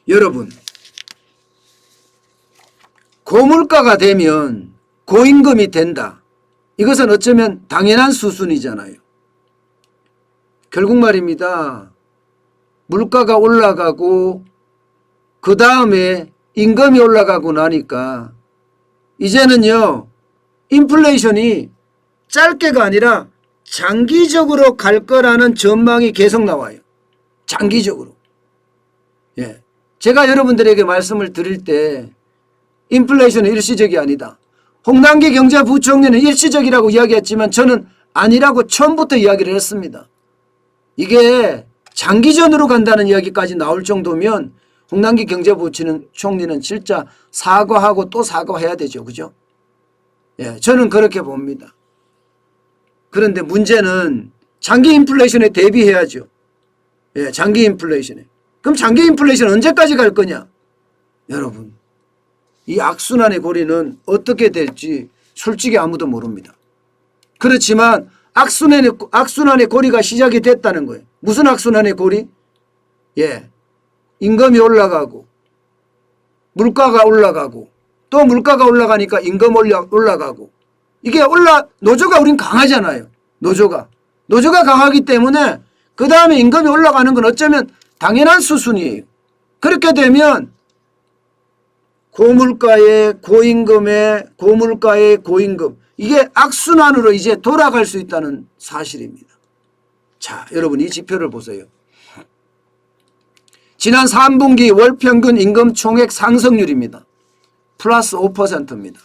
여러분, 고물가가 되면 고임금이 된다. 이것은 어쩌면 당연한 수순이잖아요. 결국 말입니다. 물가가 올라가고 그 다음에 임금이 올라가고 나니까 이제는요, 인플레이션이 짧게가 아니라 장기적으로 갈 거라는 전망이 계속 나와요. 장기적으로. 예. 제가 여러분들에게 말씀을 드릴 때 인플레이션은 일시적이 아니다. 홍남기 경제부총리는 일시적이라고 이야기했지만 저는 아니라고 처음부터 이야기를 했습니다. 이게 장기전으로 간다는 이야기까지 나올 정도면 홍남기 경제부총리는 진짜 사과하고 또 사과해야 되죠. 그죠? 예, 저는 그렇게 봅니다. 그런데 문제는 장기 인플레이션에 대비해야죠. 예, 장기 인플레이션에. 그럼 장기 인플레이션 언제까지 갈 거냐? 여러분, 이 악순환의 고리는 어떻게 될지 솔직히 아무도 모릅니다. 그렇지만 악순환의 고리가 시작이 됐다는 거예요. 무슨 악순환의 고리? 예, 임금이 올라가고 물가가 올라가고 또 물가가 올라가니까 임금 올라가고 이게 노조가 우린 강하잖아요. 노조가 강하기 때문에 그 다음에 임금이 올라가는 건 어쩌면 당연한 수순이에요. 그렇게 되면 고물가에 고임금에 고물가에 고임금 이게 악순환으로 이제 돌아갈 수 있다는 사실입니다. 자, 여러분 이 지표를 보세요. 지난 3분기 월평균 임금 총액 상승률입니다. 플러스 5%입니다.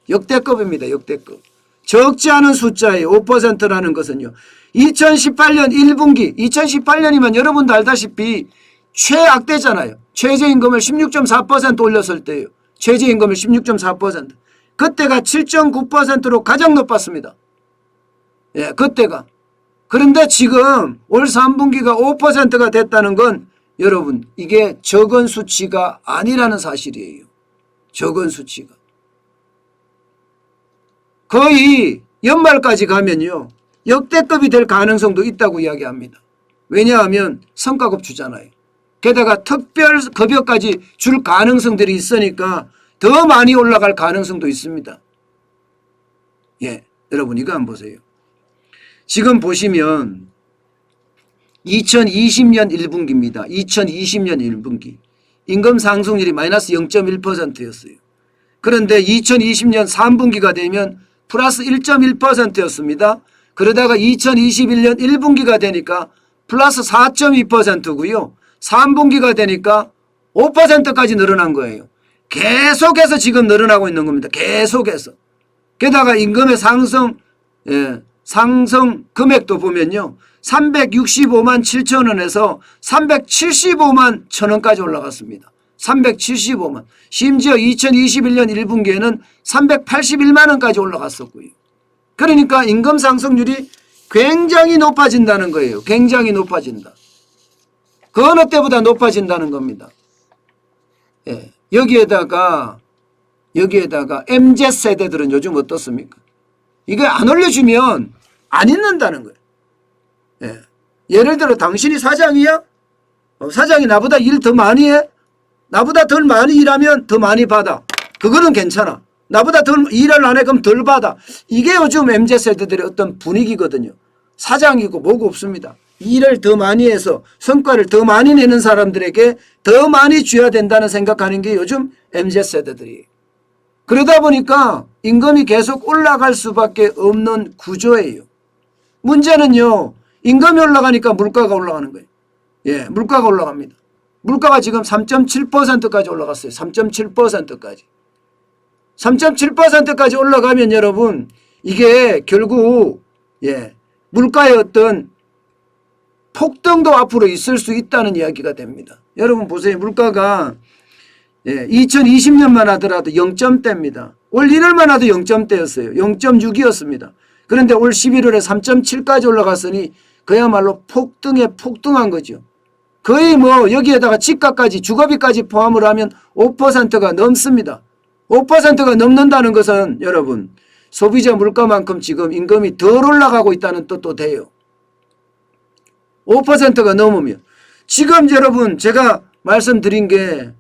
역대급입니다. 역대급. 적지 않은 숫자의 5%라는 것은요. 2018년 1분기 2018년이면 여러분도 알다시피 최악대잖아요. 최저임금을 16.4% 올렸을 때요. 최저임금을 16.4%. 그때가 7.9%로 가장 높았습니다. 예, 그때가. 그런데 지금 올 3분기가 5%가 됐다는 건 여러분 이게 적은 수치가 아니라는 사실이에요. 적은 수치가. 거의 연말까지 가면요. 역대급이 될 가능성도 있다고 이야기합니다. 왜냐하면 성과급 주잖아요. 게다가 특별급여까지 줄 가능성들이 있으니까 더 많이 올라갈 가능성도 있습니다. 예, 여러분 이거 한번 보세요. 지금 보시면 2020년 1분기입니다. 2020년 1분기. 임금 상승률이 마이너스 0.1%였어요. 그런데 2020년 3분기가 되면 플러스 1.1%였습니다. 그러다가 2021년 1분기가 되니까 플러스 4.2%고요. 3분기가 되니까 5%까지 늘어난 거예요. 계속해서 지금 늘어나고 있는 겁니다. 계속해서. 게다가 임금의 상승 금액도 보면요. 365만 7천 원에서 375만 1천 원까지 올라갔습니다. 375만. 심지어 2021년 1분기에는 381만 원까지 올라갔었고요. 그러니까 임금 상승률이 굉장히 높아진다는 거예요. 굉장히 높아진다. 그 어느 때보다 높아진다는 겁니다. 예. 여기에다가 MZ세대들은 요즘 어떻습니까? 이거 안 올려주면 안 있는다는 거예요. 예. 예를 들어 당신이 사장이야? 사장이 나보다 일 더 많이 해? 나보다 덜 많이 일하면 더 많이 받아. 그거는 괜찮아. 나보다 덜 일을 안 해? 그럼 덜 받아. 이게 요즘 MZ세대들의 어떤 분위기거든요. 사장이고 뭐고 없습니다. 일을 더 많이 해서 성과를 더 많이 내는 사람들에게 더 많이 줘야 된다는 생각하는 게 요즘 MZ세대들이에요. 그러다 보니까 임금이 계속 올라갈 수밖에 없는 구조예요. 문제는요. 임금이 올라가니까 물가가 올라가는 거예요. 예, 물가가 올라갑니다. 물가가 지금 3.7%까지 올라갔어요. 3.7%까지. 3.7%까지 올라가면 여러분 이게 결국 물가의 어떤 폭등도 앞으로 있을 수 있다는 이야기가 됩니다. 여러분 보세요. 물가가 2020년만 하더라도 0점대입니다. 올 1월만 하도 0점대였어요. 0.6이었습니다. 그런데 올 11월에 3.7까지 올라갔으니 그야말로 폭등에 폭등한 거죠. 거의 뭐 여기에다가 집값까지 주거비까지 포함을 하면 5%가 넘습니다. 5%가 넘는다는 것은 여러분 소비자 물가만큼 지금 임금이 덜 올라가고 있다는 뜻도 돼요. 5%가 넘으면 지금 여러분 제가 말씀드린 게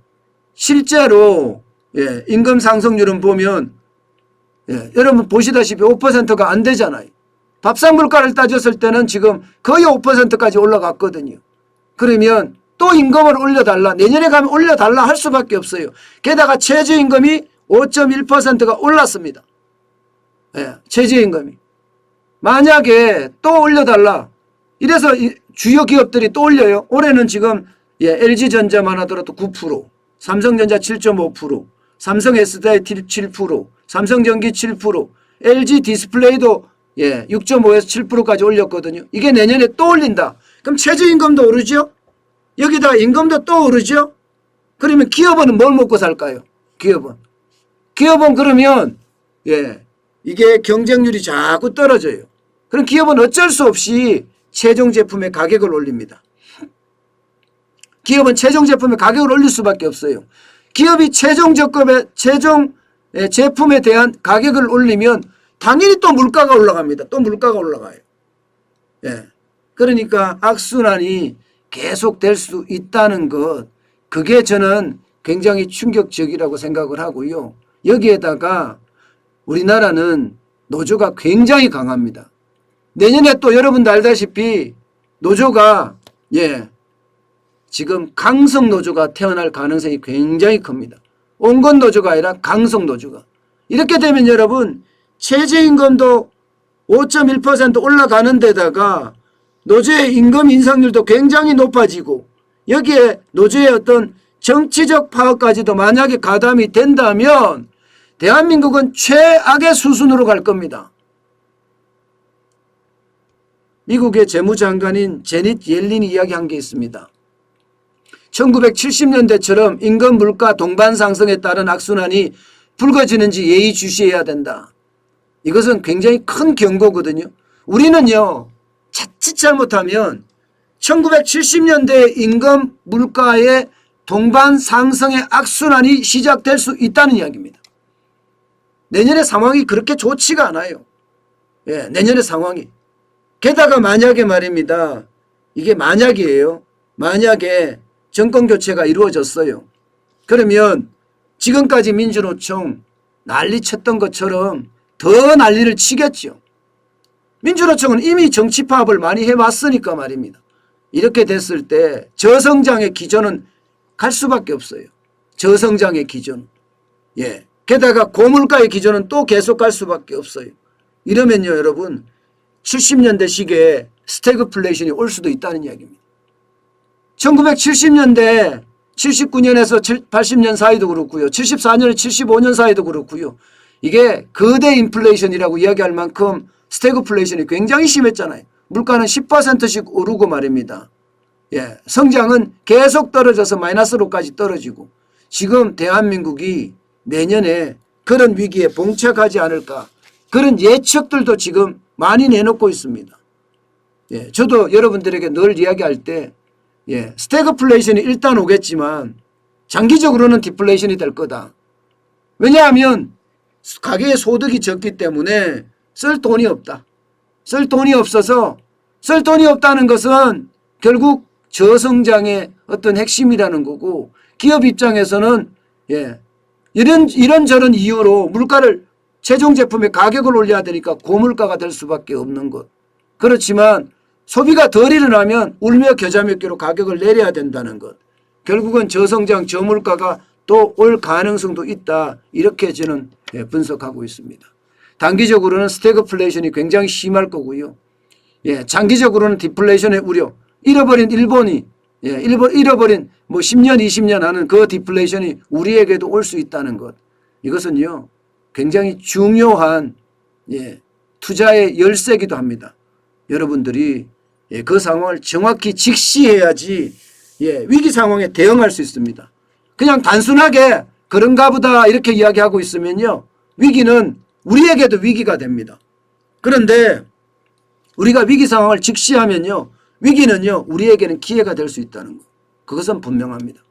실제로 임금 상승률은 보면 여러분 보시다시피 5%가 안 되잖아요. 밥상 물가를 따졌을 때는 지금 거의 5%까지 올라갔거든요. 그러면 또 임금을 올려달라, 내년에 가면 올려달라 할 수밖에 없어요. 게다가 최저임금이 5.1%가 올랐습니다. 최저임금이. 만약에 또 올려달라 이래서 주요 기업들이 또 올려요. 올해는 지금 LG전자만 하더라도 9%, 삼성전자 7.5%, 삼성 SDI 7%, 삼성전기 7%, LG 디스플레이도 6.5에서 7%까지 올렸거든요. 이게 내년에 또 올린다. 그럼 최저임금도 오르죠? 여기다 임금도 또 오르죠? 그러면 기업은 뭘 먹고 살까요? 기업은 그러면 이게 경쟁률이 자꾸 떨어져요. 그럼 기업은 어쩔 수 없이 최종 제품의 가격을 올립니다. 기업은 최종 제품의 가격을 올릴 수밖에 없어요. 기업이 최종 제품에 대한 가격을 올리면 당연히 또 물가가 올라갑니다. 또 물가가 올라가요. 그러니까 악순환이 계속될 수 있다는 것, 그게 저는 굉장히 충격적이라고 생각을 하고요. 여기에다가 우리나라는 노조가 굉장히 강합니다. 내년에 또 여러분도 알다시피 노조가 지금 강성 노조가 태어날 가능성이 굉장히 큽니다. 온건 노조가 아니라 강성 노조가. 이렇게 되면 여러분 최저임금도 5.1% 올라가는 데다가 노조의 임금 인상률도 굉장히 높아지고 여기에 노조의 어떤 정치적 파워까지도 만약에 가담이 된다면 대한민국은 최악의 수순으로 갈 겁니다. 미국의 재무장관인 제닛 옐린이 이야기한 게 있습니다. 1970년대처럼 임금 물가 동반 상승에 따른 악순환이 불거지는지 예의주시해야 된다. 이것은 굉장히 큰 경고거든요. 우리는요, 자칫 잘못하면 1970년대 임금 물가의 동반 상승의 악순환이 시작될 수 있다는 이야기입니다. 내년의 상황이 그렇게 좋지가 않아요. 내년의 상황이. 게다가 만약에 말입니다. 이게 만약이에요. 만약에 정권교체가 이루어졌어요. 그러면 지금까지 민주노총 난리 쳤던 것처럼 더 난리를 치겠죠. 민주노총은 이미 정치 파업을 많이 해왔으니까 말입니다. 이렇게 됐을 때 저성장의 기조는 갈 수밖에 없어요. 저성장의 기조는. 게다가 고물가의 기조는 또 계속 갈 수밖에 없어요. 이러면요 여러분 70년대 시기에 스태그플레이션이 올 수도 있다는 이야기입니다. 1970년대 79년에서 80년 사이도 그렇고요. 74년에 75년 사이도 그렇고요. 이게 거대 인플레이션이라고 이야기할 만큼 스태그플레이션이 굉장히 심했잖아요. 물가는 10%씩 오르고 말입니다. 성장은 계속 떨어져서 마이너스로까지 떨어지고 지금 대한민국이 내년에 그런 위기에 봉착하지 않을까 그런 예측들도 지금 많이 내놓고 있습니다. 저도 여러분들에게 늘 이야기할 때 스태그플레이션이 일단 오겠지만 장기적으로는 디플레이션이 될 거다. 왜냐하면 가계의 소득이 적기 때문에 쓸 돈이 없다. 쓸 돈이 없어서 쓸 돈이 없다는 것은 결국 저성장의 어떤 핵심이라는 거고 기업 입장에서는 이런저런 이유로 물가를 최종 제품의 가격을 올려야 되니까 고물가가 될 수밖에 없는 것. 그렇지만 소비가 덜 일어나면 울며 겨자 먹기로 가격을 내려야 된다는 것. 결국은 저성장 저물가가 또 올 가능성도 있다. 이렇게 저는 분석하고 있습니다. 단기적으로는 스태그플레이션이 굉장히 심할 거고요. 장기적으로는 디플레이션의 우려. 잃어버린 일본이 잃어버린 10년 20년 하는 그 디플레이션이 우리에게도 올 수 있다는 것. 이것은요 굉장히 중요한 투자의 열쇠이기도 합니다. 여러분들이 그 상황을 정확히 직시해야지 위기 상황에 대응할 수 있습니다. 그냥 단순하게 그런가 보다 이렇게 이야기하고 있으면요 위기는 우리에게도 위기가 됩니다. 그런데 우리가 위기 상황을 직시하면요 위기는요 우리에게는 기회가 될 수 있다는 것. 그것은 분명합니다.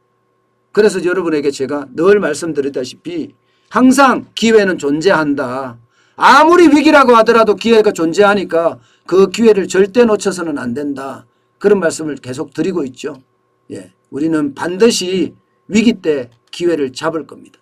그래서 여러분에게 제가 늘 말씀드렸다시피 항상 기회는 존재한다. 아무리 위기라고 하더라도 기회가 존재하니까 그 기회를 절대 놓쳐서는 안 된다. 그런 말씀을 계속 드리고 있죠. 예, 우리는 반드시 위기 때 기회를 잡을 겁니다.